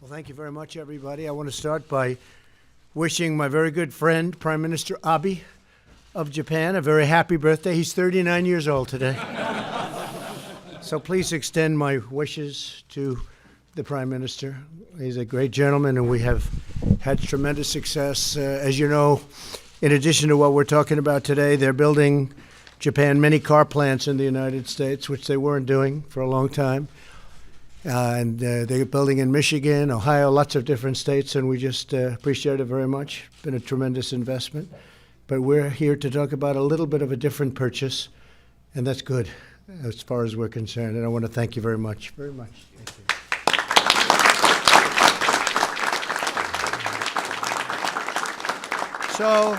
Well, thank you very much, everybody. I want to start by wishing my very good friend, Prime Minister Abe of Japan, a very happy birthday. He's 39 years old today. So please extend my wishes to the Prime Minister. He's a great gentleman, and we have had tremendous success. As you know, in addition to what we're talking about today, they're building Japan many car plants in the United States, which they weren't doing for a long time. And they're building in Michigan, Ohio, lots of different states, and we just appreciate it very much. It's been a tremendous investment. But we're here to talk about a little bit of a different purchase, and that's good as far as we're concerned. And I want to thank you very much, very much. Thank you. So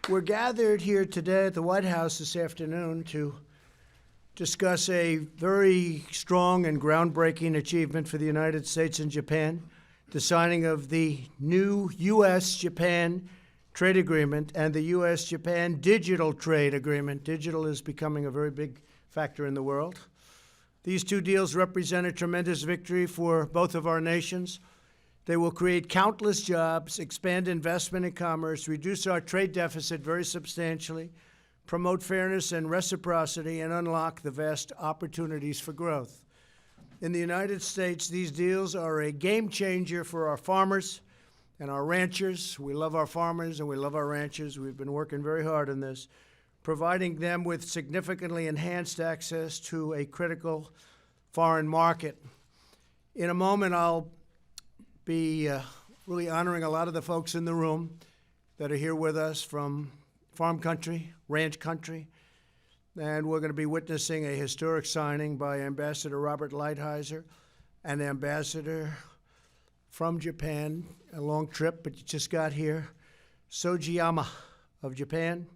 we're gathered here today at the White House this afternoon to discuss a very strong and groundbreaking achievement for the United States and Japan, the signing of the new U.S.-Japan trade agreement and the U.S.-Japan digital trade agreement. Digital is becoming a very big factor in the world. These two deals represent a tremendous victory for both of our nations. They will create countless jobs, expand investment and commerce, reduce our trade deficit very substantially, promote fairness and reciprocity, and unlock the vast opportunities for growth. In the United States, these deals are a game changer for our farmers and our ranchers. We love our farmers and we love our ranchers. We've been working very hard on this, providing them with significantly enhanced access to a critical foreign market. In a moment, I'll be really honoring a lot of the folks in the room that are here with us from farm country, ranch country, and we're going to be witnessing a historic signing by Ambassador Robert Lighthizer, an ambassador from Japan, a long trip, but you just got here, Sojiyama of Japan,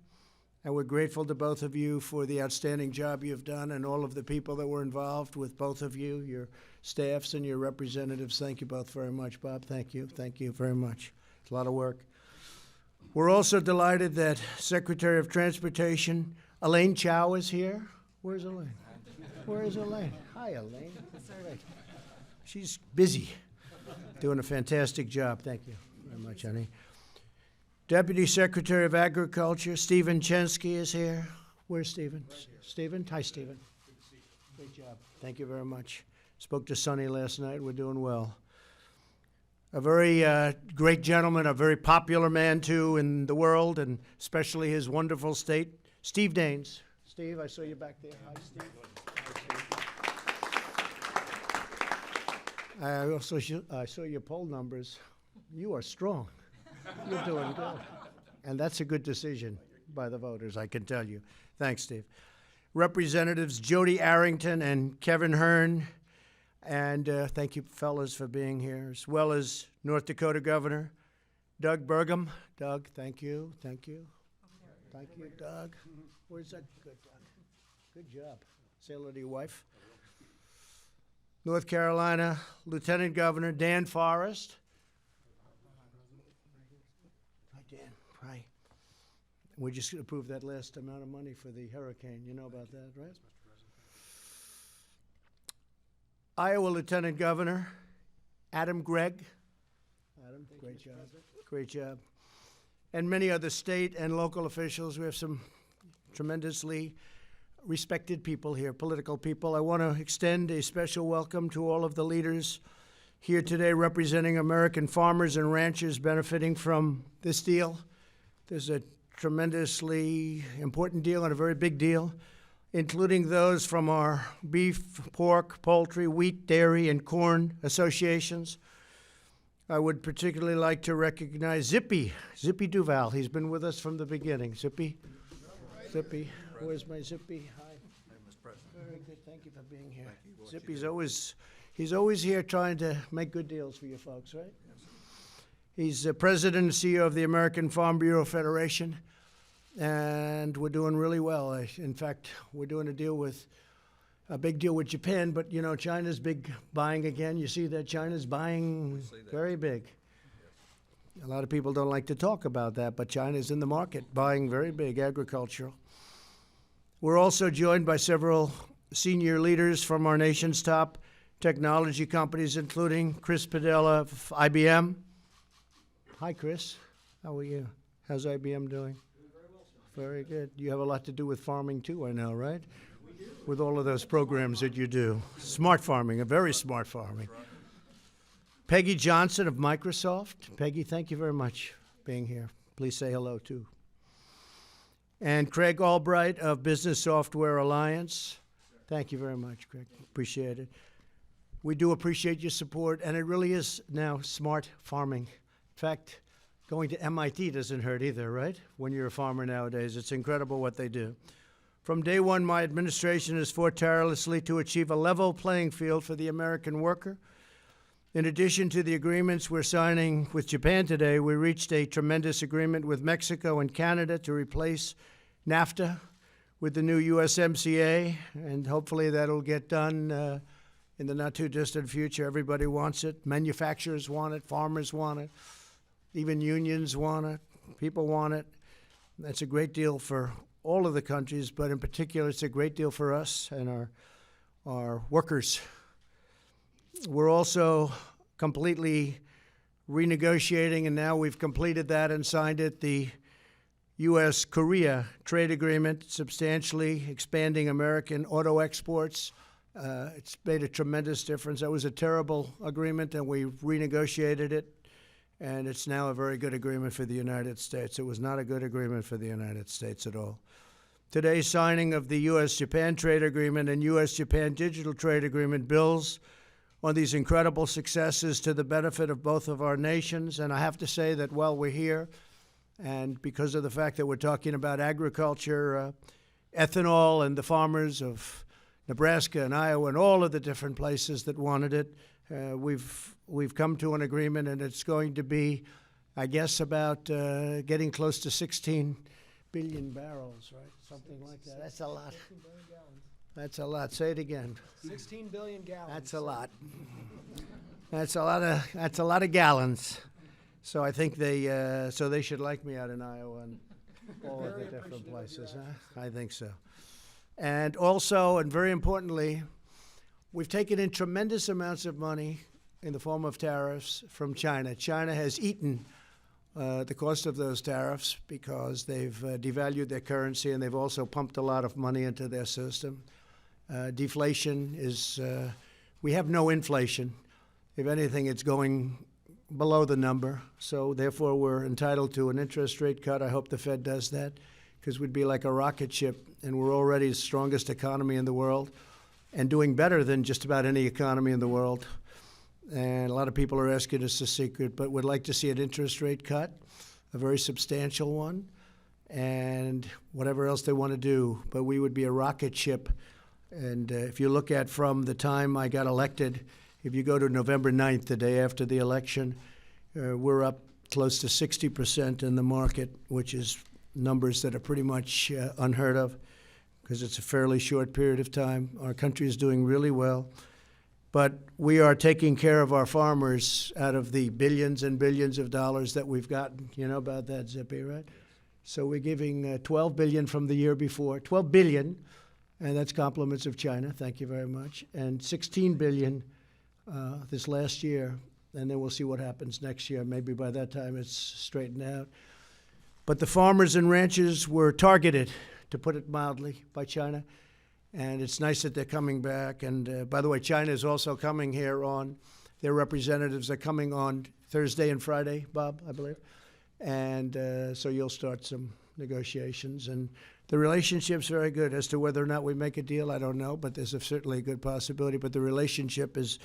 and we're grateful to both of you for the outstanding job you've done and all of the people that were involved with both of you, your staffs and your representatives. Thank you both very much, Bob. Thank you very much. It's a lot of work. We're also delighted that Secretary of Transportation Elaine Chao is here. Where's Elaine? Where is Elaine? Hi, Elaine. She's busy, doing a fantastic job. Thank you very much, honey. Deputy Secretary of Agriculture Stephen Chensky is here. Where's Stephen? Right, Stephen? Hi, Stephen. Good to see you. Great job. Thank you very much. Spoke to Sonny last night. We're doing well. A very great gentleman, a very popular man, too, in the world, and especially his wonderful state, Steve Daines. Steve, I saw you back there. Hi, Steve. I saw your poll numbers. You are strong. You're doing good. And that's a good decision by the voters, I can tell you. Thanks, Steve. Representatives Jody Arrington and Kevin Hearn, and thank you, fellas, for being here, as well as North Dakota Governor Doug Burgum. Doug, thank you. Thank you, Doug. Where's that? Good, Doug. Good job. Say hello to your wife. North Carolina Lieutenant Governor Dan Forest. Hi, Dan. Hi. We just approved that last amount of money for the hurricane. You know about that, right? Iowa Lieutenant Governor Adam Gregg. Adam, great job. Great job. And many other state and local officials. We have some tremendously respected people here, political people. I want to extend a special welcome to all of the leaders here today representing American farmers and ranchers benefiting from this deal. There's a tremendously important deal and a very big deal, including those from our beef, pork, poultry, wheat, dairy, and corn associations. I would particularly like to recognize Zippy Duval. He's been with us from the beginning. Zippy, where's my Zippy? Hi. Mr. President. Very good, thank you for being here. Zippy's always here trying to make good deals for you folks, right? Yes. He's the president and CEO of the American Farm Bureau Federation, and we're doing really well. In fact, we're doing a big deal with Japan, but you know, China's big buying again. You see that China's buying very big. Yes. A lot of people don't like to talk about that, but China's in the market buying very big agricultural. We're also joined by several senior leaders from our nation's top technology companies, including Chris Padella of IBM. Hi, Chris. How are you? How's IBM doing? Doing very well, sir. Very good. You have a lot to do with farming, too, I know, right? We do. With all of those programs that you do. Smart farming, a very smart farming. Right. Peggy Johnson of Microsoft. Peggy, thank you very much for being here. Please say hello, too. And Craig Albright of Business Software Alliance. Thank you very much, Craig. Appreciate it. We do appreciate your support, and it really is now smart farming. In fact, going to MIT doesn't hurt either, right? When you're a farmer nowadays, it's incredible what they do. From day one, my administration has fought tirelessly to achieve a level playing field for the American worker. In addition to the agreements we're signing with Japan today, we reached a tremendous agreement with Mexico and Canada to replace NAFTA with the new USMCA, and hopefully that'll get done in the not-too-distant future. Everybody wants it. Manufacturers want it. Farmers want it. Even unions want it. People want it. That's a great deal for all of the countries, but in particular, it's a great deal for us and our workers. We're also completely renegotiating, and now we've completed that and signed it, the U.S.-Korea trade agreement, substantially expanding American auto exports. It's made a tremendous difference. That was a terrible agreement, and we renegotiated it, and it's now a very good agreement for the United States. It was not a good agreement for the United States at all. Today's signing of the U.S.-Japan trade agreement and U.S.-Japan digital trade agreement builds on these incredible successes to the benefit of both of our nations. And I have to say that while we're here, and because of the fact that we're talking about agriculture, ethanol, and the farmers of Nebraska and Iowa and all of the different places that wanted it, we've come to an agreement, and it's going to be, I guess, about getting close to 16 billion barrels, right? Something like that. That's a lot. 16 billion gallons. That's a lot. Say it again. 16 billion gallons. That's a lot. That's a lot of gallons. So I think they should like me out in Iowa and all of the different places. Huh? I think so. And also, and very importantly, we've taken in tremendous amounts of money in the form of tariffs from China. China has eaten the cost of those tariffs because they've devalued their currency, and they've also pumped a lot of money into their system. Deflation is, we have no inflation. If anything, it's going below the number. So therefore, we're entitled to an interest rate cut. I hope the Fed does that, because we'd be like a rocket ship, and we're already the strongest economy in the world and doing better than just about any economy in the world. And a lot of people are asking us a secret, but would like to see an interest rate cut, a very substantial one, and whatever else they want to do. But we would be a rocket ship. And if you look at from the time I got elected, if you go to November 9th, the day after the election, we're up close to 60% in the market, which is numbers that are pretty much unheard of, because it's a fairly short period of time. Our country is doing really well. But we are taking care of our farmers out of the billions and billions of dollars that we've gotten. You know about that, Zippy, right? So we're giving $12 billion from the year before, $12 billion, and that's compliments of China. Thank you very much. And $16 billion this last year, and then we'll see what happens next year. Maybe by that time it's straightened out. But the farmers and ranchers were targeted, to put it mildly, by China. And it's nice that they're coming back. And by the way, China is also coming here on, their representatives are coming on Thursday and Friday, Bob, I believe. And so you'll start some negotiations. And the relationship's very good. As to whether or not we make a deal, I don't know, but there's certainly a good possibility. But the relationship is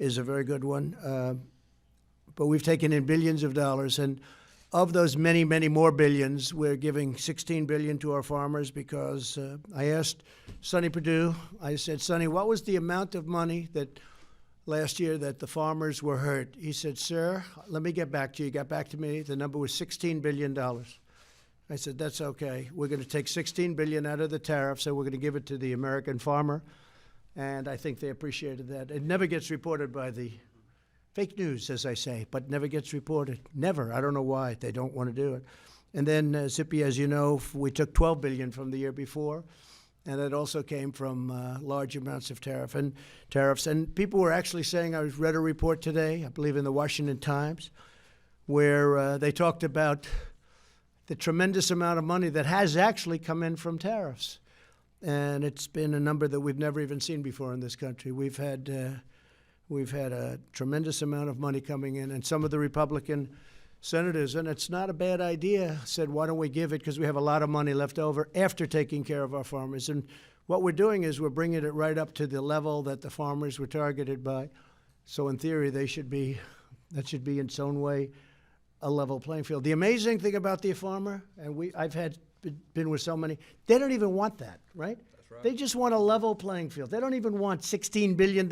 a very good one. But we've taken in billions of dollars. And of those many, many more billions, we're giving $16 billion to our farmers, because I asked Sonny Perdue, I said, Sonny, what was the amount of money that last year that the farmers were hurt? He said, sir, let me get back to you. He got back to me. The number was $16 billion. I said, that's okay. We're going to take $16 billion out of the tariffs, and we're going to give it to the American farmer. And I think they appreciated that. It never gets reported by the fake news, as I say, but never gets reported. Never. I don't know why. They don't want to do it. And then, Zippy, as you know, we took $12 billion from the year before, And it also came from large amounts of tariffs. And people were actually saying, I read a report today, I believe in the Washington Times, where they talked about the tremendous amount of money that has actually come in from tariffs. And it's been a number that we've never even seen before in this country. We've had a tremendous amount of money coming in, and some of the Republican senators, and it's not a bad idea, said, why don't we give it, because we have a lot of money left over after taking care of our farmers. And what we're doing is we're bringing it right up to the level that the farmers were targeted by. So in theory, that should be in its own way a level playing field. The amazing thing about the farmer, and I've been with so many, they don't even want that, right? That's right. They just want a level playing field. They don't even want $16 billion.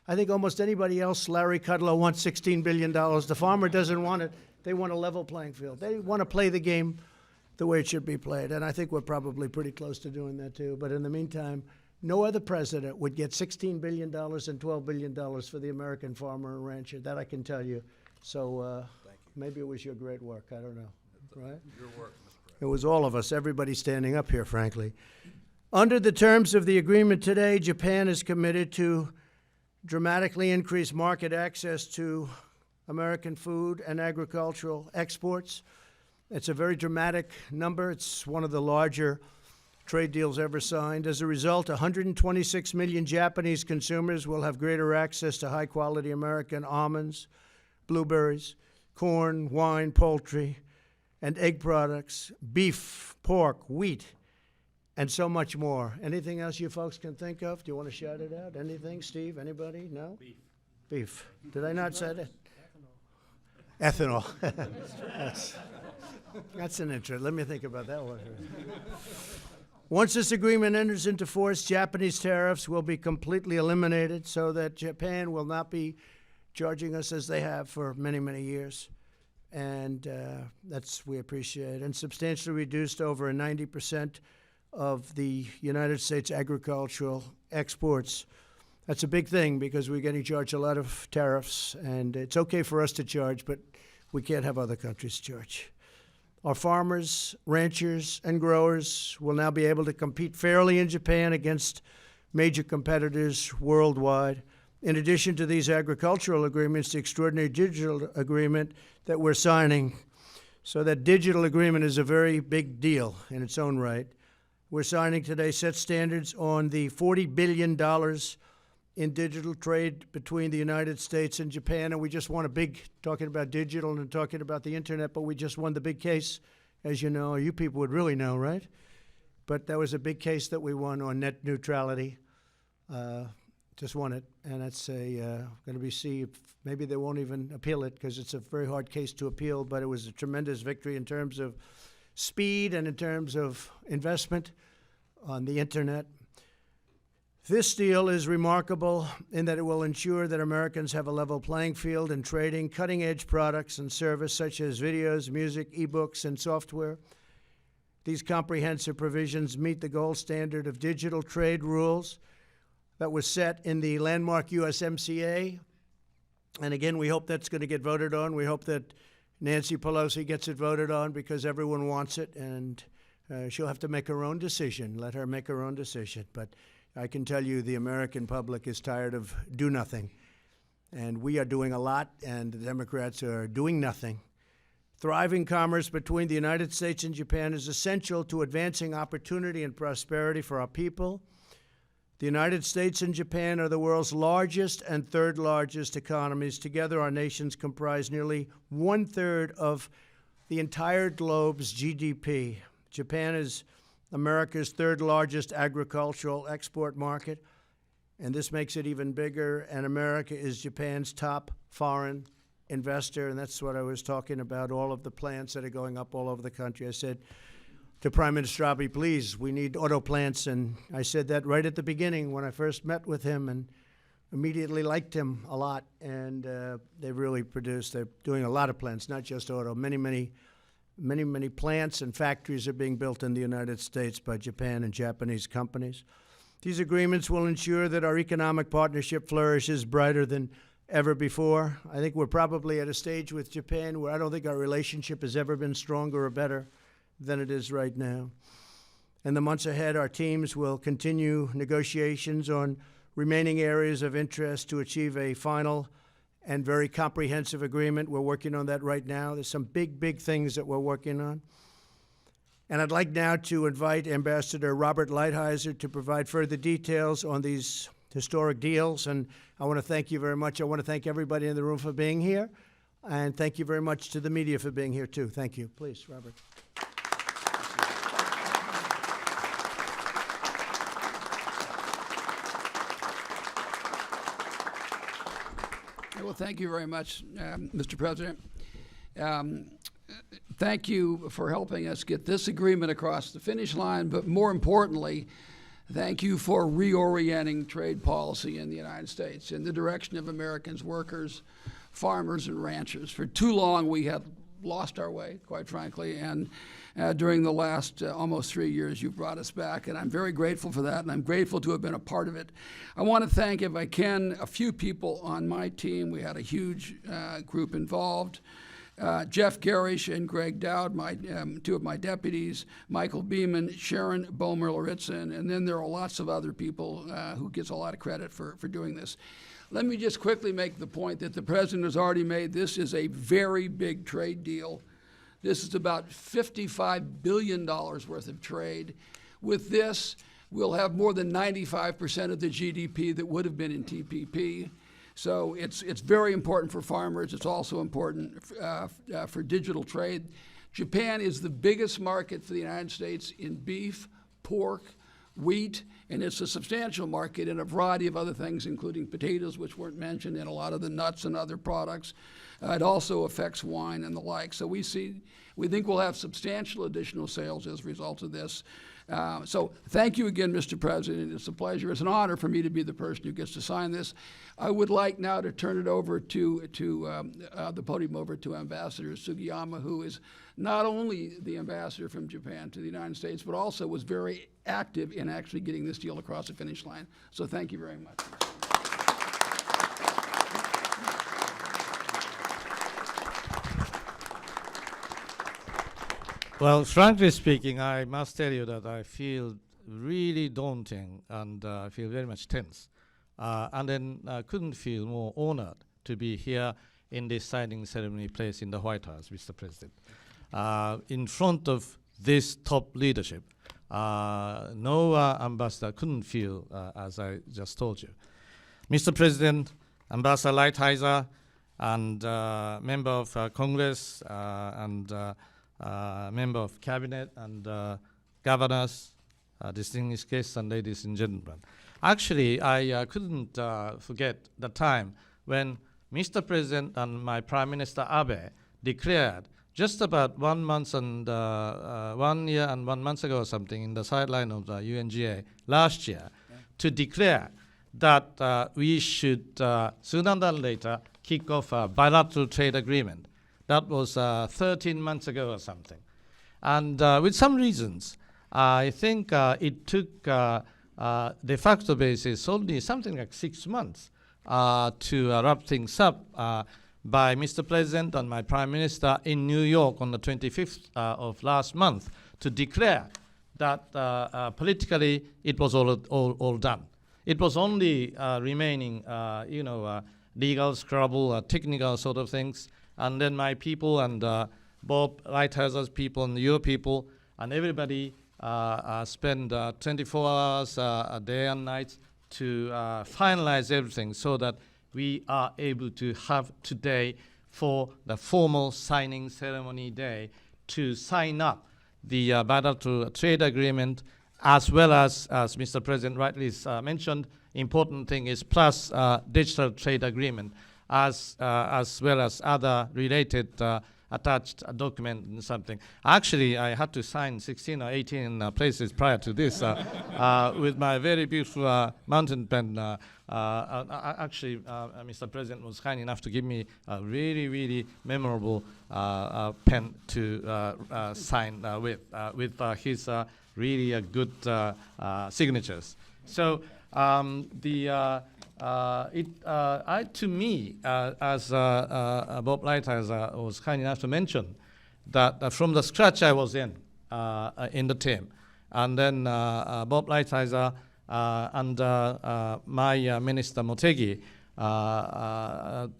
I think almost anybody else, Larry Kudlow, wants $16 billion. The farmer doesn't want it. They want a level playing field. They want to play the game the way it should be played. And I think we're probably pretty close to doing that too. But in the meantime, no other president would get $16 billion and $12 billion for the American farmer and rancher. That I can tell you. So maybe it was your great work. I don't know. Right? Your work, Mr. President. It was all of us, everybody standing up here, frankly. Under the terms of the agreement today, Japan is committed to dramatically increase market access to American food and agricultural exports. It's a very dramatic number. It's one of the larger trade deals ever signed. As a result, 126 million Japanese consumers will have greater access to high-quality American almonds, blueberries, corn, wine, poultry, and egg products, beef, pork, wheat, and so much more. Anything else you folks can think of? Do you want to shout it out? Anything, Steve? Anybody? No? Beef. Beef. Did I not say that? Ethanol. That's an interest. Let me think about that one. Once this agreement enters into force, Japanese tariffs will be completely eliminated so that Japan will not be charging us as they have for many, many years. And we appreciate, and substantially reduced over 90% of the United States agricultural exports. That's a big thing because we're getting charged a lot of tariffs, and it's okay for us to charge, but we can't have other countries charge. Our farmers, ranchers, and growers will now be able to compete fairly in Japan against major competitors worldwide. In addition to these agricultural agreements, the extraordinary digital agreement that we're signing, so that digital agreement is a very big deal in its own right. We're signing today sets standards on the $40 billion in digital trade between the United States and Japan, and we just won a big, talking about digital and talking about the internet, but we just won the big case, as you know, you people would really know, right? But that was a big case that we won on net neutrality. Just won it, and it's going to be see if maybe they won't even appeal it because it's a very hard case to appeal, but it was a tremendous victory in terms of speed and in terms of investment on the internet. This deal is remarkable in that it will ensure that Americans have a level playing field in trading cutting-edge products and service such as videos, music, ebooks, and software. These comprehensive provisions meet the gold standard of digital trade rules that was set in the landmark USMCA. And again, we hope that's going to get voted on. We hope that Nancy Pelosi gets it voted on because everyone wants it, and she'll have to make her own decision. Let her make her own decision. But I can tell you the American public is tired of do nothing. And we are doing a lot, and the Democrats are doing nothing. Thriving commerce between the United States and Japan is essential to advancing opportunity and prosperity for our people. The United States and Japan are the world's largest and third largest economies. Together, our nations comprise nearly 1/3 of the entire globe's GDP. Japan is America's third largest agricultural export market, and this makes it even bigger. And America is Japan's top foreign investor, and that's what I was talking about, all of the plants that are going up all over the country. I said to Prime Minister Abe, please, we need auto plants, and I said that right at the beginning when I first met with him and immediately liked him a lot, and they really produce. They're doing a lot of plants, not just auto. Many plants and factories are being built in the United States by Japan and Japanese companies. These agreements will ensure that our economic partnership flourishes brighter than ever before. I think we're probably at a stage with Japan where I don't think our relationship has ever been stronger or better than it is right now. In the months ahead, our teams will continue negotiations on remaining areas of interest to achieve a final and very comprehensive agreement. We're working on that right now. There's some big things that we're working on. And I'd like now to invite Ambassador Robert Lighthizer to provide further details on these historic deals. And I want to thank you very much. I want to thank everybody in the room for being here. And thank you very much to the media for being here, too. Thank you. Please, Robert. Well, thank you very much, Mr. President. Thank you for helping us get this agreement across the finish line, but more importantly, thank you for reorienting trade policy in the United States in the direction of Americans, workers, farmers, and ranchers. For too long, we had lost our way, quite frankly, and during the last almost 3 years, you've brought us back, and I'm very grateful for that, and I'm grateful to have been a part of it. I want to thank, if I can, a few people on my team. We had a huge group involved. Jeff Garish and Greg Dowd, two of my deputies, Michael Beeman, Sharon Bomer-Laritzin, and then there are lots of other people who gets a lot of credit for doing this. Let me just quickly make the point that the President has already made. This is a very big trade deal. This is about $55 billion worth of trade. With this, we'll have more than 95% of the GDP that would have been in TPP. So it's very important for farmers. It's also important for digital trade. Japan is the biggest market for the United States in beef, pork, wheat, and it's a substantial market in a variety of other things, including potatoes, which weren't mentioned, and a lot of the nuts and other products. It also affects wine and the like. So we think we'll have substantial additional sales as a result of this. So thank you again, Mr. President. It's a pleasure. It's an honor for me to be the person who gets to sign this. I would like now to turn it over to the podium over to Ambassador Sugiyama, who is not only the ambassador from Japan to the United States, but also was very active in actually getting this deal across the finish line. So thank you very much. Well, frankly speaking, I must tell you that I feel really daunting and I feel very much tense. And then I couldn't feel more honored to be here in this signing ceremony place in the White House, Mr. President. In front of this top leadership, no ambassador couldn't feel as I just told you. Mr. President, Ambassador Lighthizer, and member of Congress, and member of cabinet, and governors, distinguished guests, and ladies and gentlemen. Actually, I couldn't forget the time when Mr. President and my Prime Minister Abe declared just about 1 month and 1 year and 1 month ago or something in the sideline of the UNGA last year to declare that we should sooner than later kick off a bilateral trade agreement. That was 13 months ago or something. And with some reasons, I think it took de facto basis only something like 6 months to wrap things up by Mr. President and my Prime Minister in New York on the 25th of last month to declare that politically it was all done. It was only remaining, legal scrabble, technical sort of things, and then my people and Bob Lighthizer's people and your people and everybody spend 24 hours a day and night to finalize everything so that we are able to have today for the formal signing ceremony day to sign up the bilateral trade agreement, as well as Mr. President rightly mentioned, important thing is plus digital trade agreement, as well as other related attached document and something. Actually, I had to sign 16 or 18 places prior to this with my very beautiful mountain pen. Actually, Mr. President was kind enough to give me a really, really memorable pen to sign with his really good signatures. So to me, as Bob Lighthizer was kind enough to mention, that from the scratch I was in the team. and then Bob Lighthizer and my Minister Motegi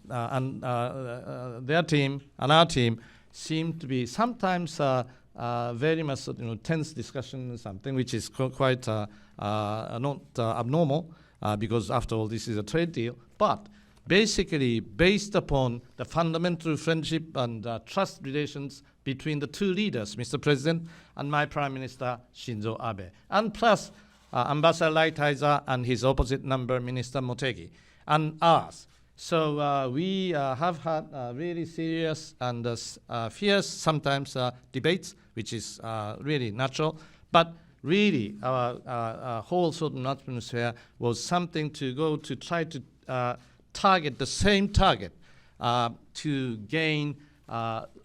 and their team and our team seem to be sometimes very much tense discussion, something which is quite not abnormal because after all this is a trade deal, but basically based upon the fundamental friendship and trust relations between the two leaders, Mr. President and my Prime Minister Shinzo Abe, and plus Ambassador Lighthizer and his opposite number, Minister Motegi, and us. So we have had really serious and fierce sometimes debates, which is really natural, but really our whole sort of atmosphere was something to go to try to target the same target to gain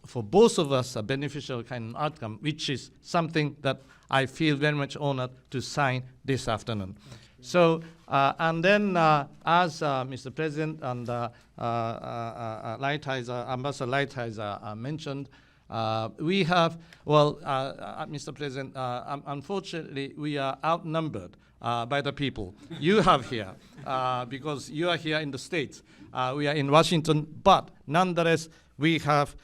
for both of us a beneficial kind of outcome, which is something that I feel very much honored to sign this afternoon. So, and then as Mr. President and Lighthizer, Ambassador Lighthizer mentioned, we have, well, Mr. President, unfortunately, we are outnumbered by the people you have here, because you are here in the States. We are in Washington, but nonetheless, we have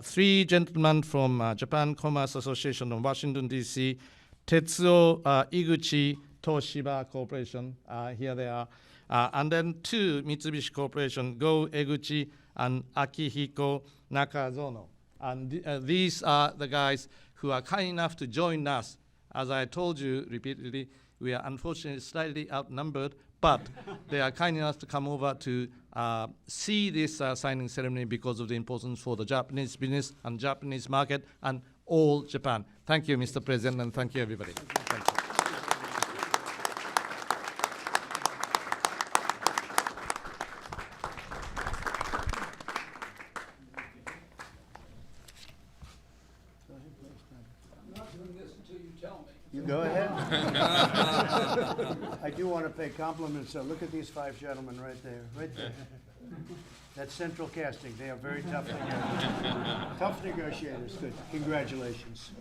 3 gentlemen from Japan Commerce Association of Washington, D.C., Tetsuo Iguchi Toshiba Corporation, here they are, and then 2 Mitsubishi Corporation, Go Eguchi and Akihiko Nakazono. And these are the guys who are kind enough to join us. As I told you repeatedly, we are unfortunately slightly outnumbered, but they are kind enough to come over to see this signing ceremony because of the importance for the Japanese business and Japanese market and all Japan. Thank you, Mr. President, and thank you, everybody. Thank you. You go ahead. I do want to pay compliments. So look at these 5 gentlemen right there, right there. That's Central Casting. They are very tough negotiators. Tough negotiators. Good. Congratulations.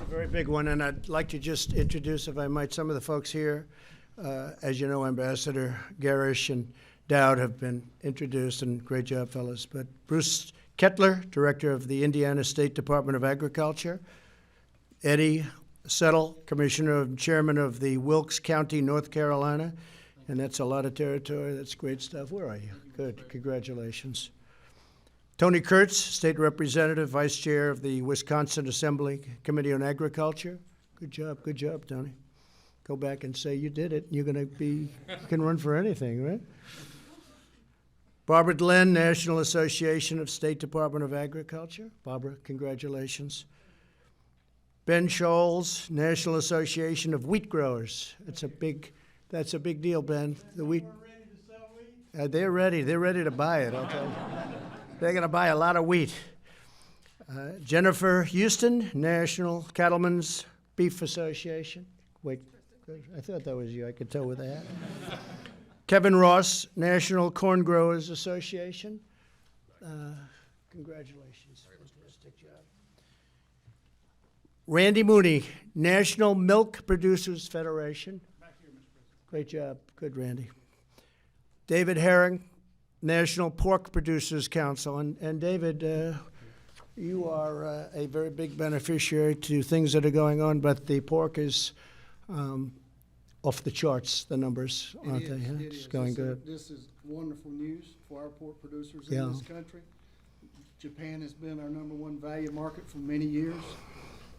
Very big one, and I'd like to just introduce, if I might, some of the folks here. As you know, Ambassador Garish and Dowd have been introduced, and great job, fellas. But Bruce Kettler, Director of the Indiana State Department of Agriculture. Eddie Settle, Commissioner and Chairman of the Wilkes County, North Carolina. And that's a lot of territory. That's great stuff. Where are you? Good. Congratulations. Tony Kurtz, State Representative, Vice Chair of the Wisconsin Assembly Committee on Agriculture. Good job, Tony. Go back and say you did it. You're going to be, you can run for anything, right? Barbara Glenn, National Association of State Department of Agriculture. Barbara, congratulations. Ben Scholes, National Association of Wheat Growers. That's a big deal, Ben. The wheat. We're ready to sell wheat? They're ready. They're ready to buy it, I'll tell you. They're going to buy a lot of wheat. Jennifer Houston, National Cattlemen's Beef Association. Wait, I thought that was you. I could tell with that. Kevin Ross, National Corn Growers Association. Congratulations. Fantastic job. Randy Mooney, National Milk Producers Federation. Back here, Mr. President. Great job. Good, Randy. David Herring, National Pork Producers Council. And David, You are a very big beneficiary to things that are going on, but the pork is off the charts, the numbers, aren't they? Huh? It It's is. going good. This is wonderful news for our pork producers Yeah. in this country. Japan has been our #1 value market for many years,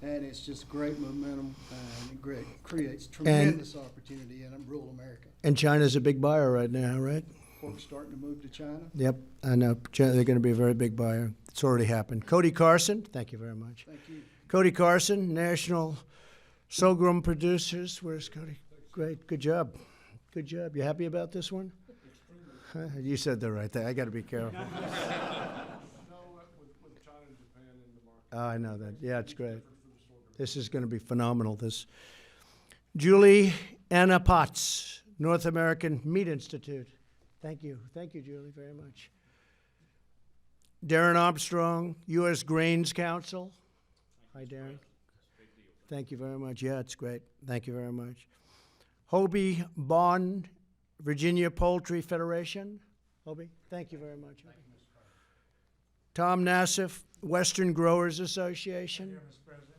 and it's just great momentum, and it creates tremendous opportunity in rural America. And China's a big buyer right now, right? Pork's starting to move to China. Yep, I know. They're going to be a very big buyer. It's already happened. Cody Carson, thank you very much. Thank you. Cody Carson, National Sorghum Producers. Where's Cody? Great, good job. Good job. You happy about this one? You said the right thing. I got to be careful. Oh, I know that. Yeah, it's great. This is going to be phenomenal. This Julie Anna Potts, North American Meat Institute. Thank you. Thank you, Julie, very much. Darren Armstrong, U.S. Grains Council. Hi, Darren. Thank you very much. Yeah, it's great. Thank you very much. Hobie Bond, Virginia Poultry Federation. Hobie, thank you very much. Thank you, Mr. Tom Nassif, Western Growers Association. Here, Mr. President.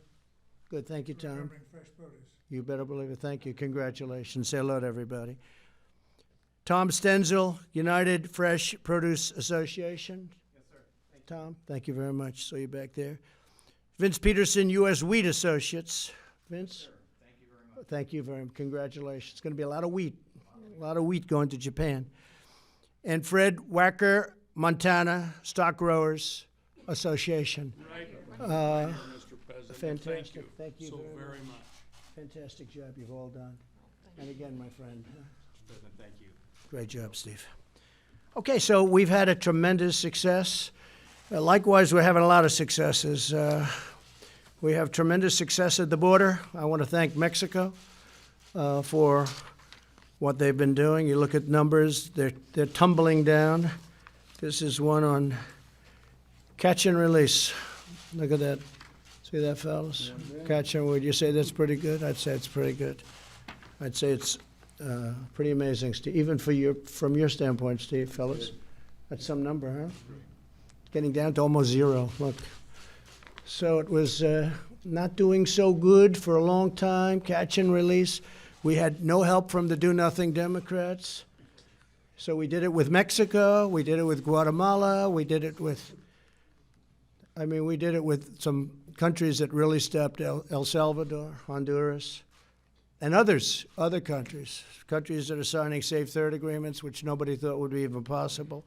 Good, thank you, Tom. Remembering fresh produce. You better believe it. Thank you. Congratulations. Say hello to everybody. Tom Stenzel, United Fresh Produce Association. Yes, sir. Tom, thank you very much. Saw you back there. Vince Peterson, U.S. Wheat Associates. Vince? Thank you very much. Thank you very much. Congratulations. It's going to be a lot of wheat. A lot of wheat going to Japan. And Fred Wacker, Montana Stock Growers Association. Mr. President. Fantastic. Thank you so very very much. Fantastic job you've all done. And again, my friend. President, thank you. Great job, Steve. Okay, so we've had a tremendous success. Likewise, we're having a lot of successes. We have tremendous success at the border. I want to thank Mexico for what they've been doing. You look at numbers, they're tumbling down. This is one on catch and release. Look at that. See that, fellas? Catch and, would you say that's pretty good? I'd say it's pretty good. I'd say it's pretty amazing, Steve. Even from your standpoint, Steve, fellas. That's some number, huh? Getting down to almost zero. Look. So it was not doing so good for a long time, catch and release. We had no help from the do-nothing Democrats. So we did it with Mexico, we did it with Guatemala, we did it with some countries that really stepped, El Salvador, Honduras, and other countries that are signing Safe Third agreements, which nobody thought would be even possible.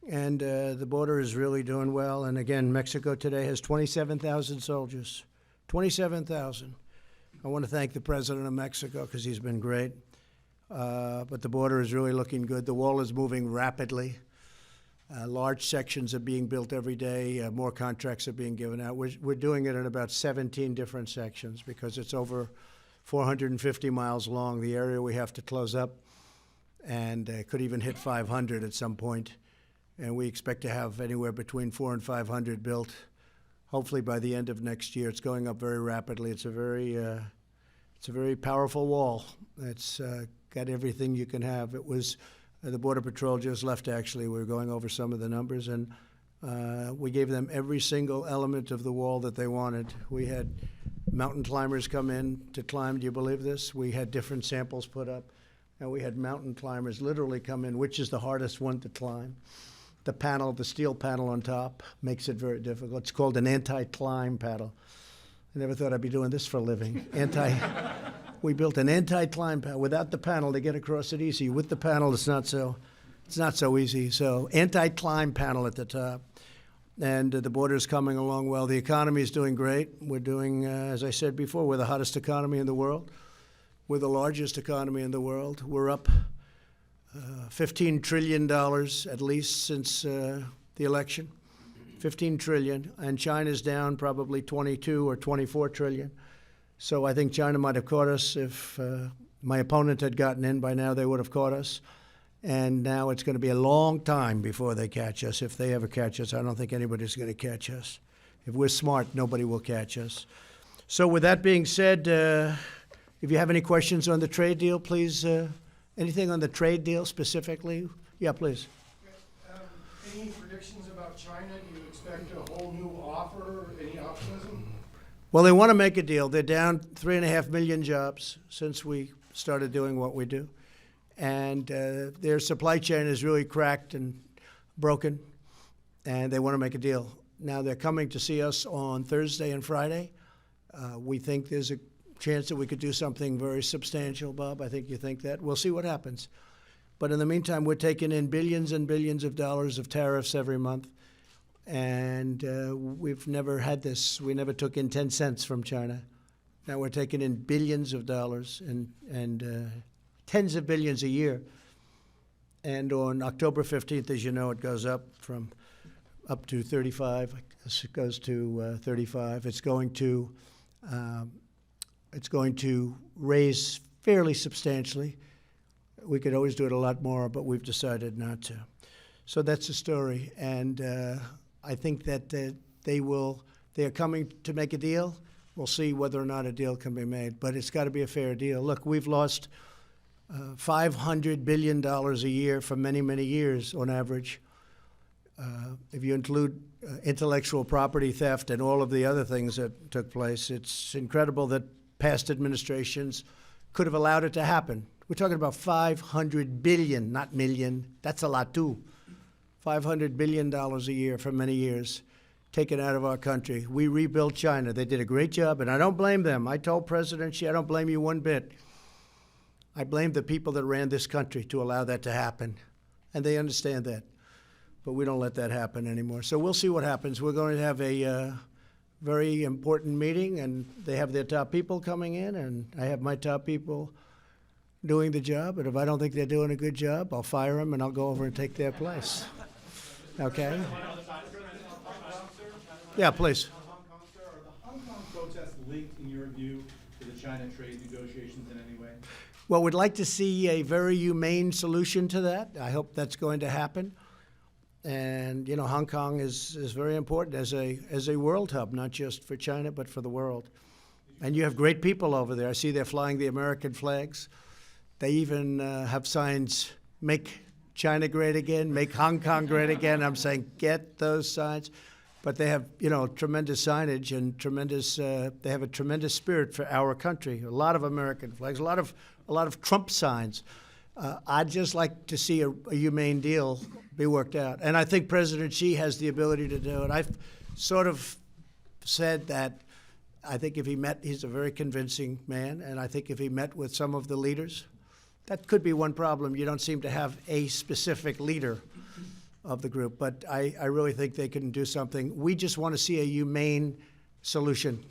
And the border is really doing well. And again, Mexico today has 27,000 soldiers, 27,000. I want to thank the president of Mexico because he's been great. But the border is really looking good. The wall is moving rapidly. Large sections are being built every day. More contracts are being given out. We're doing it in about 17 different sections because it's over 450 miles long, the area we have to close up, and could even hit 500 at some point. And we expect to have anywhere between 400 and 500 built, hopefully by the end of next year. It's going up very rapidly. It's a very powerful wall. It's got everything you can have. It was the Border Patrol just left, actually. We were going over some of the numbers, and we gave them every single element of the wall that they wanted. We had mountain climbers come in to climb. Do you believe this? We had different samples put up, and we had mountain climbers literally come in, which is the hardest one to climb. The panel, the steel panel on top, makes it very difficult. It's called an anti-climb paddle. I never thought I'd be doing this for a living. We built an anti-climb panel. Without the panel, they get across it easy. With the panel, it's not so easy. So anti-climb panel at the top. And the border's coming along well. The economy is doing great. We're doing, as I said before, we're the hottest economy in the world. We're the largest economy in the world. We're up $15 trillion at least since the election. 15 trillion, and China's down probably 22 or 24 trillion. So I think China might have caught us. If my opponent had gotten in by now, they would have caught us. And now it's going to be a long time before they catch us. If they ever catch us, I don't think anybody's going to catch us. If we're smart, nobody will catch us. So with that being said, if you have any questions on the trade deal, please, anything on the trade deal specifically? Yeah, please. Any any predictions about China? Do you expect a whole new offer? Any optimism? Well, they want to make a deal. They're down 3.5 million jobs since we started doing what we do. And their supply chain is really cracked and broken, and they want to make a deal. Now, they're coming to see us on Thursday and Friday. We think there's a chance that we could do something very substantial, Bob. I think you think that. We'll see what happens. But in the meantime, we're taking in billions and billions of dollars of tariffs every month. And we've never had this. We never took in 10 cents from China. Now we're taking in billions of dollars and tens of billions a year. And on October 15th, as you know, it goes up to 35. I guess it goes to 35. It's going to raise fairly substantially. We could always do it a lot more, but we've decided not to. So that's the story. And I think that they are coming to make a deal. We'll see whether or not a deal can be made, but it's got to be a fair deal. Look, we've lost $500 billion a year for many, many years on average. If you include intellectual property theft and all of the other things that took place, it's incredible that past administrations could have allowed it to happen. We're talking about $500 billion, not million. That's a lot too. $500 billion a year for many years taken out of our country. We rebuilt China. They did a great job, and I don't blame them. I told President Xi, I don't blame you one bit. I blame the people that ran this country to allow that to happen, and they understand that. But we don't let that happen anymore. So we'll see what happens. We're going to have a very important meeting, and they have their top people coming in, and I have my top people doing the job. And if I don't think they're doing a good job, I'll fire them, and I'll go over and take their place. Okay? Yeah, please. Are the Hong Kong protests linked, in your view, to the China trade negotiations in any way? Well, we'd like to see a very humane solution to that. I hope that's going to happen. And, you know, Hong Kong is very important as a world hub, not just for China, but for the world. And you have great people over there. I see they're flying the American flags. They even have signs, make China great again, make Hong Kong great again. I'm saying, get those signs. But they have, you know, tremendous signage and they have a tremendous spirit for our country. A lot of American flags, a lot of Trump signs. I'd just like to see a humane deal be worked out. And I think President Xi has the ability to do it. I've sort of said that I think if he met, he's a very convincing man, and I think if he met with some of the leaders, that could be one problem. You don't seem to have a specific leader of the group, but I really think they can do something. We just want to see a humane solution.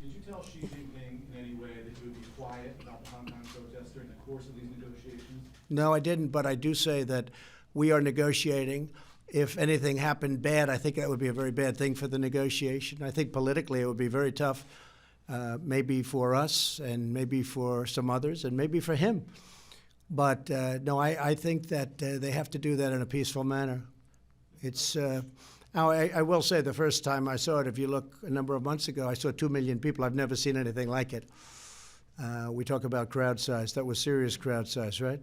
Did you tell Xi Jinping in any way that you would be quiet about the Hong Kong protests during the course of these negotiations? No, I didn't, but I do say that we are negotiating. If anything happened bad, I think that would be a very bad thing for the negotiation. I think politically it would be very tough, maybe for us and maybe for some others and maybe for him. But no, I think that they have to do that in a peaceful manner. It's now, I will say the first time I saw it, if you look a number of months ago, I saw 2 million people. I've never seen anything like it. We talk about crowd size. That was serious crowd size, right?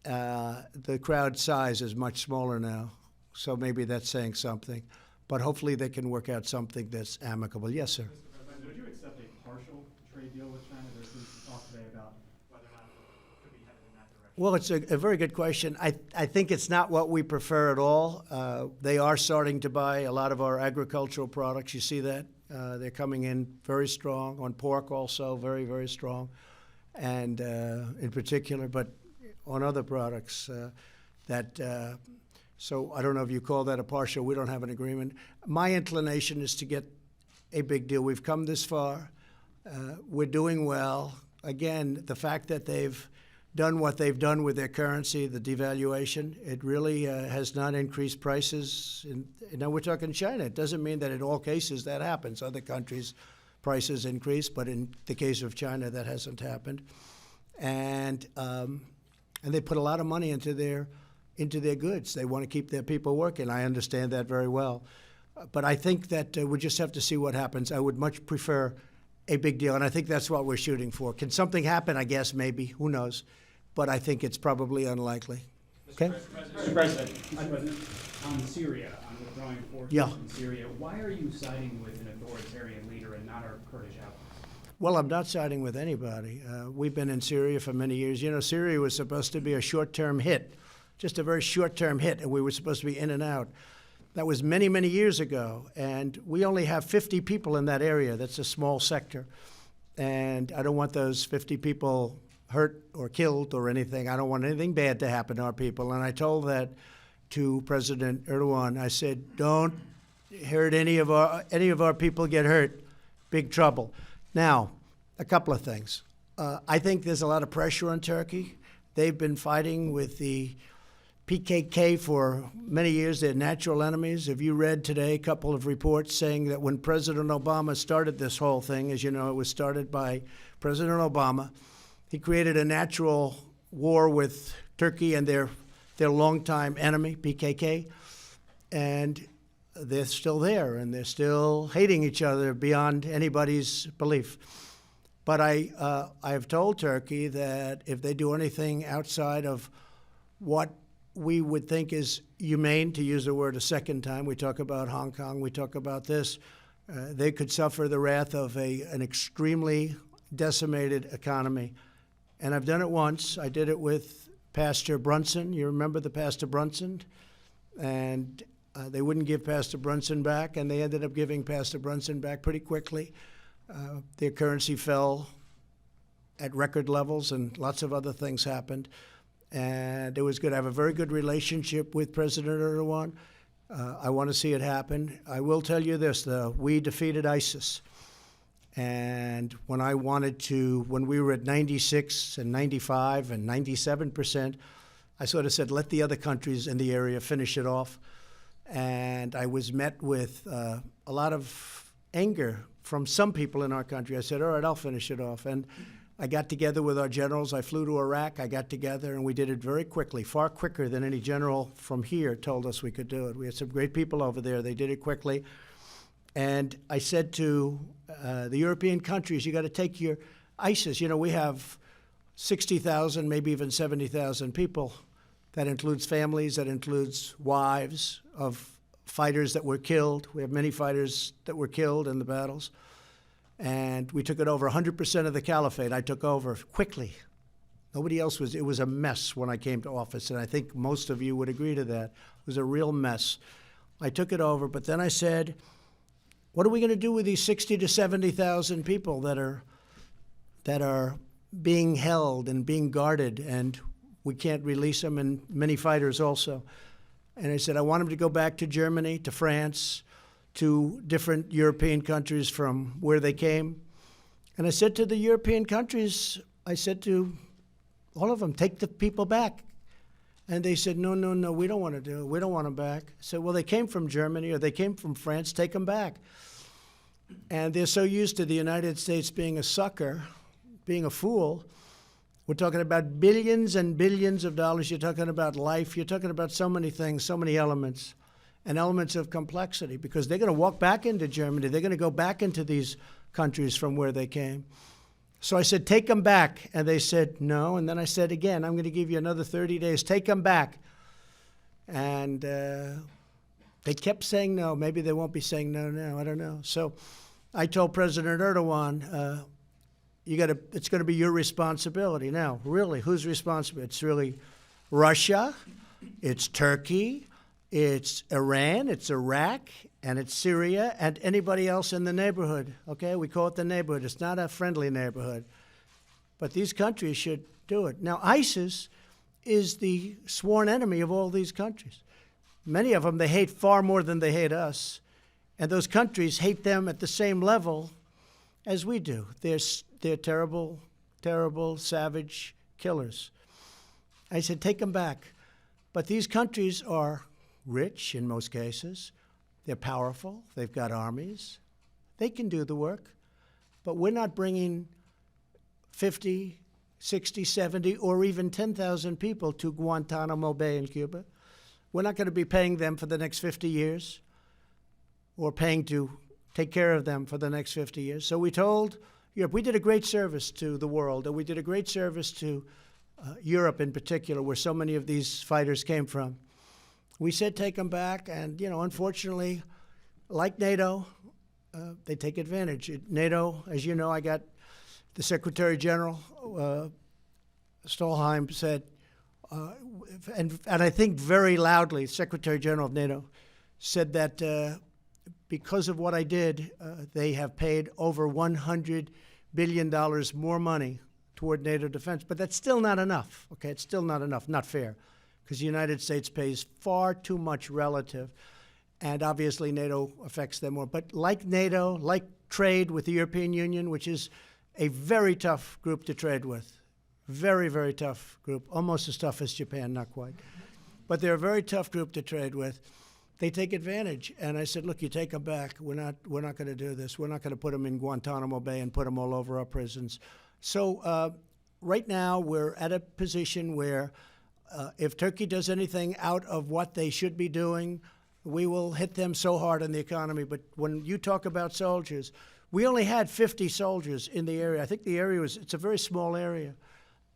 The crowd size is much smaller now, so maybe that's saying something. But hopefully they can work out something that's amicable. Yes, sir. Mr. President, would you accept a partial trade deal with China? There's been some talk today about whether or not it could be headed in that direction. Well, it's a very good question. I think it's not what we prefer at all. They are starting to buy a lot of our agricultural products. You see that? They're coming in very strong, on pork also, very, very strong, and in particular, but on other products so I don't know if you call that a partial. We don't have an agreement. My inclination is to get a big deal. We've come this far. We're doing well. Again, the fact that they've done what they've done with their currency, the devaluation, it really has not increased prices. Now we're talking China. It doesn't mean that in all cases that happens. Other countries' prices increase, but in the case of China, that hasn't happened. And they put a lot of money into their goods. They want to keep their people working. I understand that very well. But I think that we just have to see what happens. I would much prefer a big deal, and I think that's what we're shooting for. Can something happen? I guess maybe. Who knows? But I think it's probably unlikely. Okay? Mr. President, on Syria, on withdrawing forces Yeah. from Syria, why are you siding with an authoritarian leader and not our Kurdish allies? Well, I'm not siding with anybody. We've been in Syria for many years. You know, Syria was supposed to be a short-term hit, just a very short-term hit, and we were supposed to be in and out. That was many, many years ago, and we only have 50 people in that area. That's a small sector, and I don't want those 50 people hurt or killed or anything. I don't want anything bad to happen to our people, and I told that to President Erdogan. I said, don't hurt any of our people get hurt, big trouble. Now, a couple of things. I think there's a lot of pressure on Turkey. They've been fighting with the PKK for many years. They're natural enemies. Have you read today a couple of reports saying that when President Obama started this whole thing, as you know, it was started by President Obama, he created a natural war with Turkey and their longtime enemy, PKK, and they're still there, and they're still hating each other beyond anybody's belief. But I have told Turkey that if they do anything outside of what we would think is humane, to use the word a second time, we talk about Hong Kong, we talk about this, they could suffer the wrath of an extremely decimated economy. And I've done it once. I did it with Pastor Brunson. You remember the Pastor Brunson? And they wouldn't give Pastor Brunson back, and they ended up giving Pastor Brunson back pretty quickly. Their currency fell at record levels, and lots of other things happened. And it was good. I have a very good relationship with President Erdogan. I want to see it happen. I will tell you this, though. We defeated ISIS. And when we were at 96 and 95 and 97%, I sort of said, let the other countries in the area finish it off. And I was met with a lot of anger from some people in our country. I said, all right, I'll finish it off. And I got together with our generals. I flew to Iraq. I got together, and we did it very quickly, far quicker than any general from here told us we could do it. We had some great people over there. They did it quickly. And I said to the European countries, you got to take your ISIS. You know, we have 60,000, maybe even 70,000 people. That includes families, that includes wives of fighters that were killed. We have many fighters that were killed in the battles. And we took it over. 100% of the caliphate I took over quickly. Nobody else was. It was a mess when I came to office, and I think most of you would agree to that. It was a real mess. I took it over, but then I said, what are we going to do with these 60 to 70,000 people that are being held and being guarded, and we can't release them, and many fighters also? And I said, I want them to go back to Germany, to France, to different European countries from where they came. And I said to the European countries, I said to all of them, take the people back. And they said, no, no, no, we don't want to do it. We don't want them back. I said, well, they came from Germany or they came from France, take them back. And they're so used to the United States being a sucker, being a fool. We're talking about billions and billions of dollars. You're talking about life. You're talking about so many things, so many elements, and elements of complexity, because they're going to walk back into Germany. They're going to go back into these countries from where they came. So I said, take them back. And they said, no. And then I said again, I'm going to give you another 30 days. Take them back. And they kept saying no. Maybe they won't be saying no now. I don't know. So I told President Erdogan, it's going to be your responsibility. Now, really, who's responsible? It's really Russia, it's Turkey, it's Iran, it's Iraq, and it's Syria, and anybody else in the neighborhood. Okay, we call it the neighborhood. It's not a friendly neighborhood. But these countries should do it. Now, ISIS is the sworn enemy of all these countries. Many of them they hate far more than they hate us. And those countries hate them at the same level as we do. They're terrible, terrible, savage killers. I said, take them back. But these countries are rich in most cases. They're powerful. They've got armies. They can do the work. But we're not bringing 50, 60, 70, or even 10,000 people to Guantanamo Bay in Cuba. We're not going to be paying them for the next 50 years or paying to take care of them for the next 50 years. So we told Europe, we did a great service to the world, and we did a great service to Europe in particular, where so many of these fighters came from. We said take them back, and, unfortunately, like NATO, they take advantage. NATO, as you know, I got the Secretary General, Stolheim, said, and I think very loudly, Secretary General of NATO said that because of what I did, they have paid over $100 billion more money toward NATO defense. But that's still not enough, okay? It's still not enough, not fair, because the United States pays far too much relative, and obviously NATO affects them more. But like NATO, like trade with the European Union, which is a very tough group to trade with, very, very tough group, almost as tough as Japan, not quite. But they're a very tough group to trade with. They take advantage. And I said, look, you take them back. We're not going to do this. We're not going to put them in Guantanamo Bay and put them all over our prisons. So right now we're at a position where if Turkey does anything out of what they should be doing, we will hit them so hard in the economy. But when you talk about soldiers, we only had 50 soldiers in the area. I think the area it's a very small area,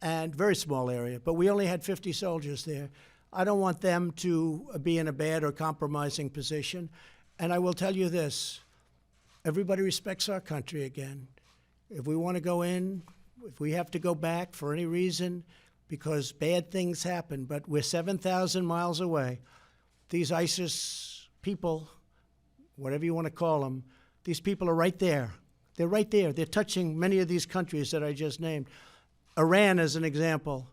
and very small area, but we only had 50 soldiers there. I don't want them to be in a bad or compromising position. And I will tell you this, everybody respects our country again. If we want to go in, if we have to go back for any reason, because bad things happen, but we're 7,000 miles away. These ISIS people, whatever you want to call them, these people are right there. They're right there. They're touching many of these countries that I just named. Iran, as an example,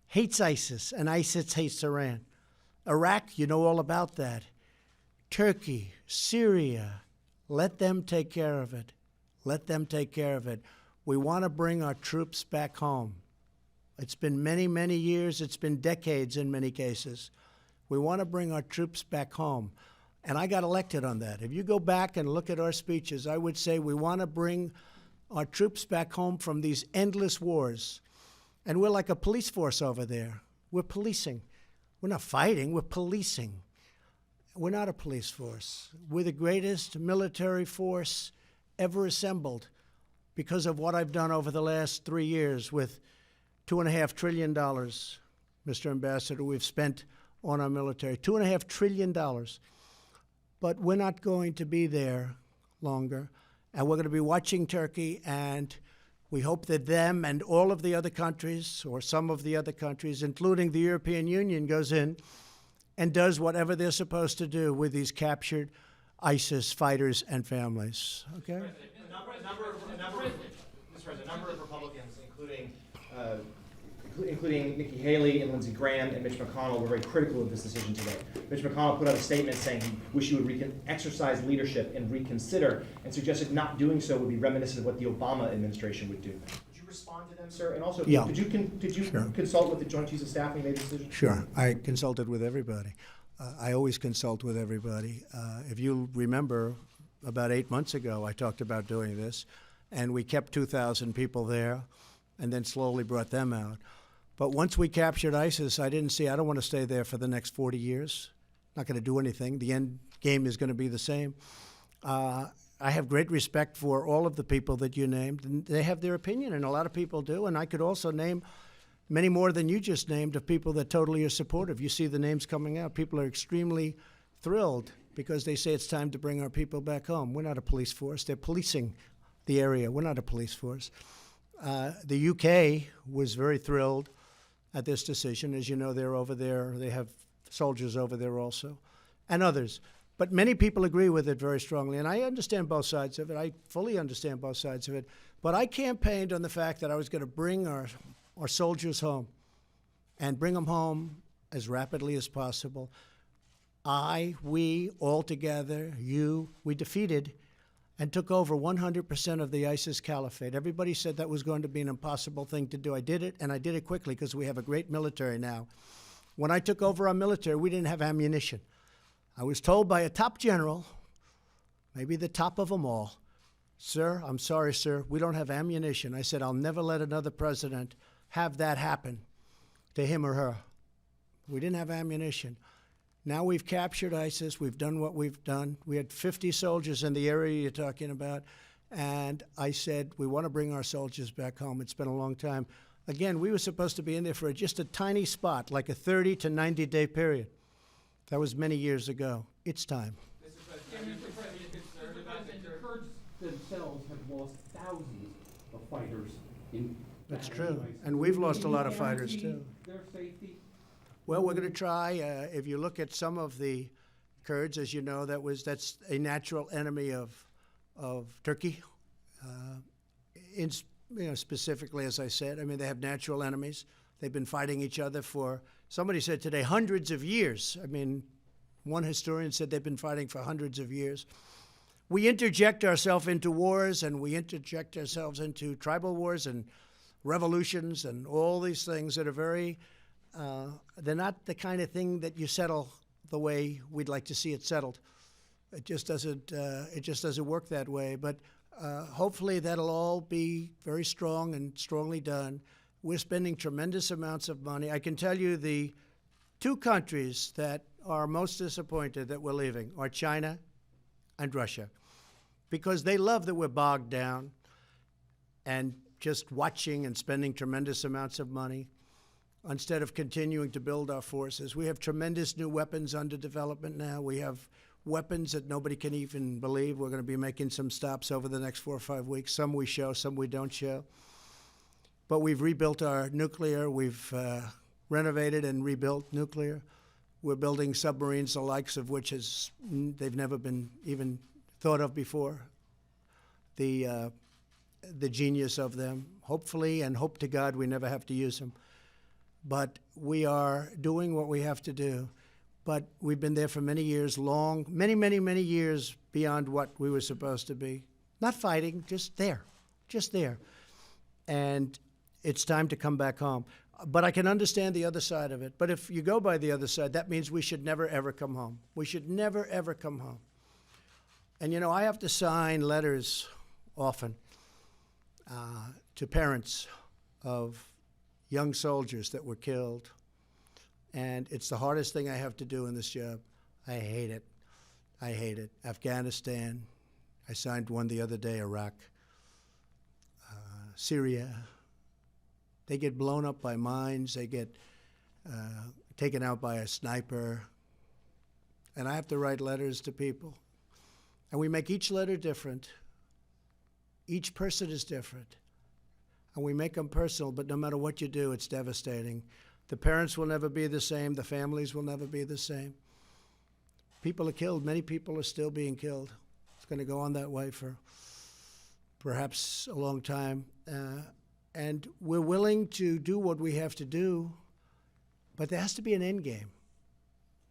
hates ISIS, and ISIS hates Iran. Iraq, you know all about that. Turkey, Syria, let them take care of it. Let them take care of it. We want to bring our troops back home. It's been many, many years. It's been decades in many cases. We want to bring our troops back home. And I got elected on that. If you go back and look at our speeches, I would say we want to bring our troops back home from these endless wars. And we're like a police force over there. We're policing. We're not fighting, we're policing. We're not a police force. We're the greatest military force ever assembled because of what I've done over the last 3 years with $2.5 trillion, Mr. Ambassador, we've spent on our military. $2.5 trillion. But we're not going to be there longer. And we're going to be watching Turkey, and we hope that them and all of the other countries, or some of the other countries, including the European Union, goes in and does whatever they're supposed to do with these captured ISIS fighters and families. Okay? A number of Republicans, including Nikki Haley and Lindsey Graham and Mitch McConnell, were very critical of this decision today. Mitch McConnell put out a statement saying he wished he would exercise leadership and reconsider, and suggested not doing so would be reminiscent of what the Obama administration would do. Would you respond to them, sir? And also, Yeah. did you Sure. consult with the Joint Chiefs of Staff when you made the decision? Sure. I consulted with everybody. I always consult with everybody. If you remember, about 8 months ago, I talked about doing this, and we kept 2,000 people there and then slowly brought them out. But once we captured ISIS, I don't want to stay there for the next 40 years. Not going to do anything. The end game is going to be the same. I have great respect for all of the people that you named. And they have their opinion, and a lot of people do. And I could also name many more than you just named of people that totally are supportive. You see the names coming out. People are extremely thrilled because they say it's time to bring our people back home. We're not a police force. They're policing the area. We're not a police force. The UK was very thrilled at this decision. As you know, they're over there. They have soldiers over there also, and others. But many people agree with it very strongly, and I understand both sides of it. I fully understand both sides of it. But I campaigned on the fact that I was going to bring our soldiers home and bring them home as rapidly as possible. We, all together, we defeated and took over 100% of the ISIS caliphate. Everybody said that was going to be an impossible thing to do. I did it, and I did it quickly because we have a great military now. When I took over our military, we didn't have ammunition. I was told by a top general, maybe the top of them all, "Sir, I'm sorry, sir, we don't have ammunition." I said, "I'll never let another president have that happen to him or her." We didn't have ammunition. Now we've captured ISIS. We've done what we've done. We had 50 soldiers in the area you're talking about. And I said, we want to bring our soldiers back home. It's been a long time. Again, we were supposed to be in there for just a tiny spot, like a 30 to 90-day period. That was many years ago. It's time. The Kurds themselves have lost thousands of fighters in. That's true. And we've lost a lot of fighters, too. Their safety? Well, we're going to try. If you look at some of the Kurds, as you know, that's a natural enemy of Turkey. Specifically, as I said, I mean, they have natural enemies. They've been fighting each other for, somebody said today, hundreds of years. I mean, one historian said they've been fighting for hundreds of years. We interject ourselves into wars, and we interject ourselves into tribal wars and revolutions and all these things that are very, they're not the kind of thing that you settle the way we'd like to see it settled. It just doesn't work that way. But hopefully that'll all be very strong and strongly done. We're spending tremendous amounts of money. I can tell you the two countries that are most disappointed that we're leaving are China and Russia, because they love that we're bogged down and just watching and spending tremendous amounts of money instead of continuing to build our forces. We have tremendous new weapons under development now. We have weapons that nobody can even believe. We're going to be making some stops over the next 4 or 5 weeks. Some we show, some we don't show. But we've rebuilt our nuclear. We've renovated and rebuilt nuclear. We're building submarines, the likes of which they've never been even thought of before. The genius of them, hopefully, and hope to God we never have to use them. But we are doing what we have to do. But we've been there for many years, many years beyond what we were supposed to be. Not fighting, just there. And it's time to come back home. But I can understand the other side of it. But if you go by the other side, that means we should never, ever come home. We should never, ever come home. And, you know, I have to sign letters often to parents of young soldiers that were killed. And it's the hardest thing I have to do in this job. I hate it. Afghanistan, I signed one the other day, Iraq, Syria. They get blown up by mines. They get taken out by a sniper. And I have to write letters to people. And we make each letter different. Each person is different. And we make them personal, but no matter what you do, it's devastating. The parents will never be the same. The families will never be the same. People are killed. Many people are still being killed. It's going to go on that way for perhaps a long time. And we're willing to do what we have to do, but there has to be an end game.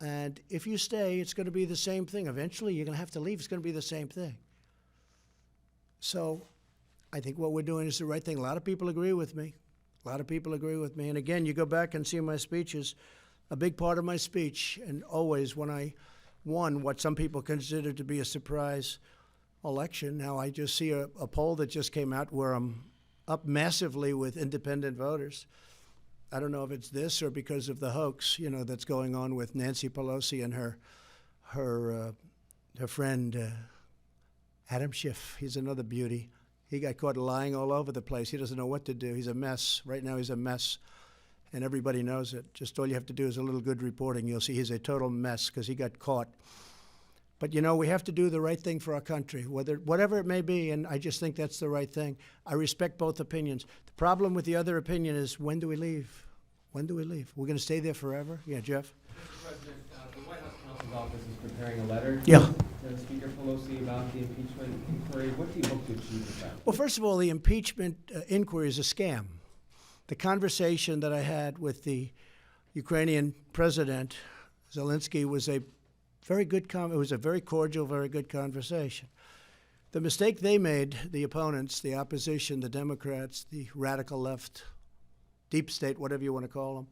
And if you stay, it's going to be the same thing. Eventually, you're going to have to leave. It's going to be the same thing. So I think what we're doing is the right thing. A lot of people agree with me. And again, you go back and see my speeches, a big part of my speech, and always when I won what some people consider to be a surprise election, now I just see a poll that just came out where I'm up massively with independent voters. I don't know if it's this or because of the hoax, you know, that's going on with Nancy Pelosi and her friend Adam Schiff. He's another beauty. He got caught lying all over the place. He doesn't know what to do. He's a mess. Right now he's a mess, and everybody knows it. Just all you have to do is a little good reporting. You'll see he's a total mess because he got caught. But, you know, we have to do the right thing for our country, whatever it may be, and I just think that's the right thing. I respect both opinions. The problem with the other opinion is, when do we leave? When do we leave? We're going to stay there forever? Yeah, Jeff? Mr. President, the White House counsel's office is preparing a letter to Speaker Pelosi about the impeachment inquiry. What do you hope to achieve with that? Well, first of all, the impeachment inquiry is a scam. The conversation that I had with the Ukrainian president, Zelensky, was a very good it was a very cordial, very good conversation. The mistake they made, the opponents, the opposition, the Democrats, the radical left, deep state, whatever you want to call them,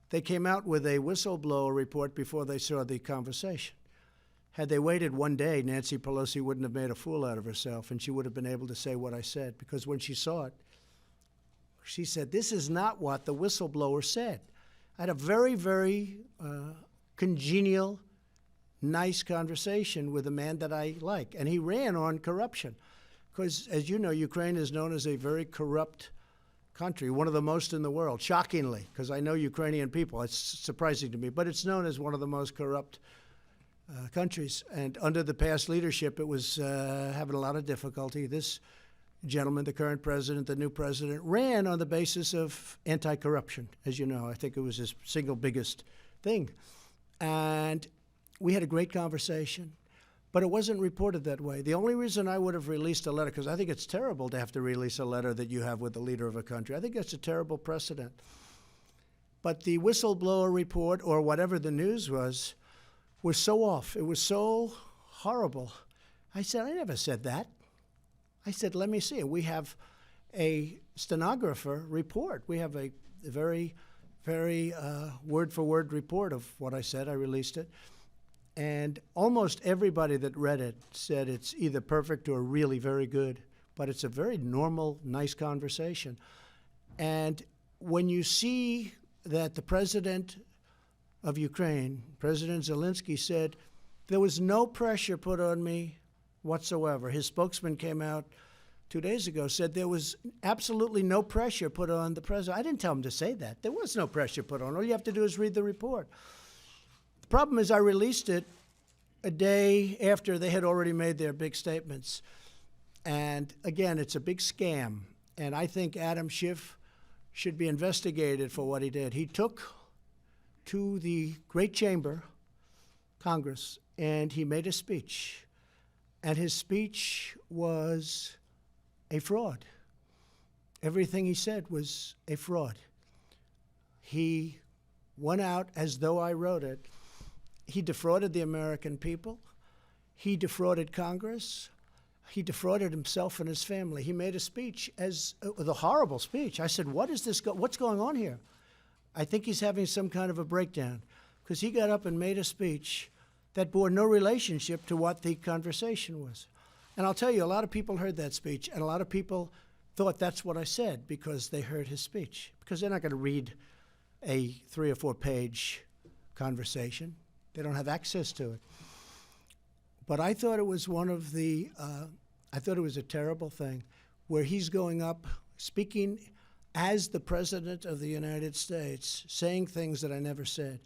they came out with a whistleblower report before they saw the conversation. Had they waited one day, Nancy Pelosi wouldn't have made a fool out of herself, and she would have been able to say what I said, because when she saw it, she said, this is not what the whistleblower said. I had a very, very congenial, nice conversation with a man that I like, and he ran on corruption. Because, as you know, Ukraine is known as a very corrupt country, one of the most in the world, shockingly, because I know Ukrainian people. It's surprising to me, but it's known as one of the most corrupt countries. And under the past leadership, it was having a lot of difficulty. This gentleman, the current president, the new president, ran on the basis of anti-corruption, as you know. I think it was his single biggest thing. And we had a great conversation, but it wasn't reported that way. The only reason I would have released a letter, because I think it's terrible to have to release a letter that you have with the leader of a country. I think that's a terrible precedent. But the whistleblower report, or whatever the news was so off. It was so horrible. I said, I never said that. I said, let me see it. We have a stenographer report. We have a very, very word-for-word report of what I said. I released it. And almost everybody that read it said it's either perfect or really very good. But it's a very normal, nice conversation. And when you see that the president of Ukraine, President Zelensky, said there was no pressure put on me whatsoever. His spokesman came out 2 days ago, said there was absolutely no pressure put on the president. I didn't tell him to say that. There was no pressure put on. All you have to do is read the report. The problem is I released it a day after they had already made their big statements. And again, it's a big scam. And I think Adam Schiff should be investigated for what he did. He took to the great chamber, Congress, and he made a speech. And his speech was a fraud. Everything he said was a fraud. He went out as though I wrote it. He defrauded the American people. He defrauded Congress. He defrauded himself and his family. He made a speech as a horrible speech. I said, what's going on here? I think he's having some kind of a breakdown, because he got up and made a speech that bore no relationship to what the conversation was. And I'll tell you, a lot of people heard that speech, and a lot of people thought that's what I said because they heard his speech, because they're not going to read a 3 or 4 page conversation. They don't have access to it. But I thought it was I thought it was a terrible thing, where he's going up speaking as the President of the United States, saying things that I never said.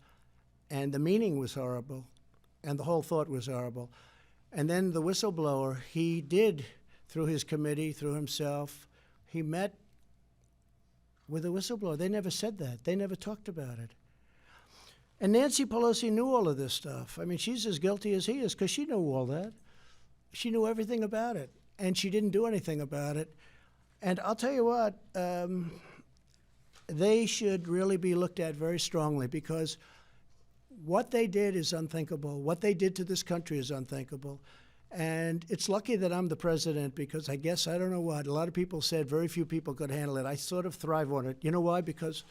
And the meaning was horrible, and the whole thought was horrible. And then the whistleblower, he did, through his committee, through himself, he met with a whistleblower. They never said that. They never talked about it. And Nancy Pelosi knew all of this stuff. I mean, she's as guilty as he is, because she knew all that. She knew everything about it, and she didn't do anything about it. And I'll tell you what, they should really be looked at very strongly, because what they did is unthinkable. What they did to this country is unthinkable. And it's lucky that I'm the president, because I guess, I don't know what, a lot of people said very few people could handle it. I sort of thrive on it. You know why? Because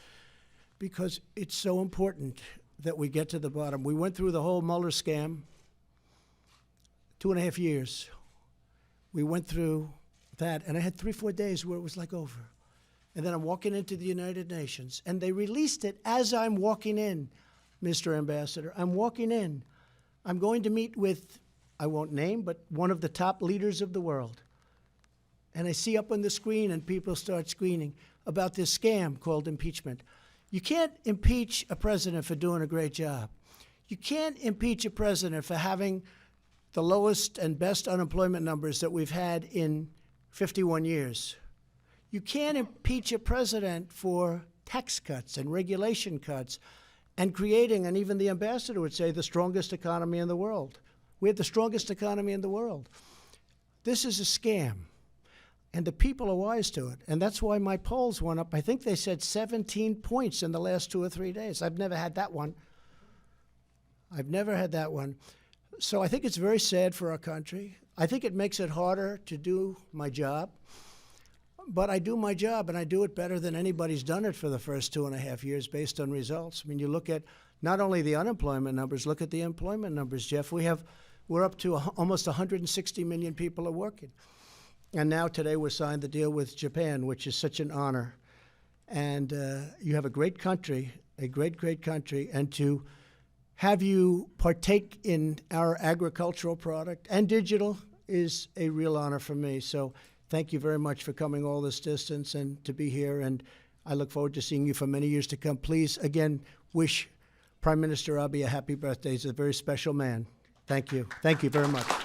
it's so important that we get to the bottom. We went through the whole Mueller scam, 2.5 years. We went through that, and I had 3-4 days where it was like over. And then I'm walking into the United Nations, and they released it as I'm walking in, Mr. Ambassador. I'm walking in. I'm going to meet with, I won't name, but one of the top leaders of the world. And I see up on the screen, and people start screaming about this scam called impeachment. You can't impeach a president for doing a great job. You can't impeach a president for having the lowest and best unemployment numbers that we've had in 51 years. You can't impeach a president for tax cuts and regulation cuts and creating, and even the ambassador would say, the strongest economy in the world. We have the strongest economy in the world. This is a scam, and the people are wise to it. And that's why my polls went up. I think they said 17 points in the last 2 or 3 days. I've never had that one. I've never had that one. So I think it's very sad for our country. I think it makes it harder to do my job. But I do my job, and I do it better than anybody's done it for the first 2.5 years based on results. I mean, you look at not only the unemployment numbers, look at the employment numbers, Jeff. We're up to almost 160 million people are working. And now today we signed the deal with Japan, which is such an honor. And you have a great country, a great, great country, and to have you partake in our agricultural product and digital is a real honor for me. So thank you very much for coming all this distance and to be here, and I look forward to seeing you for many years to come. Please, again, wish Prime Minister Abiy a happy birthday. He's a very special man. Thank you. Thank you very much.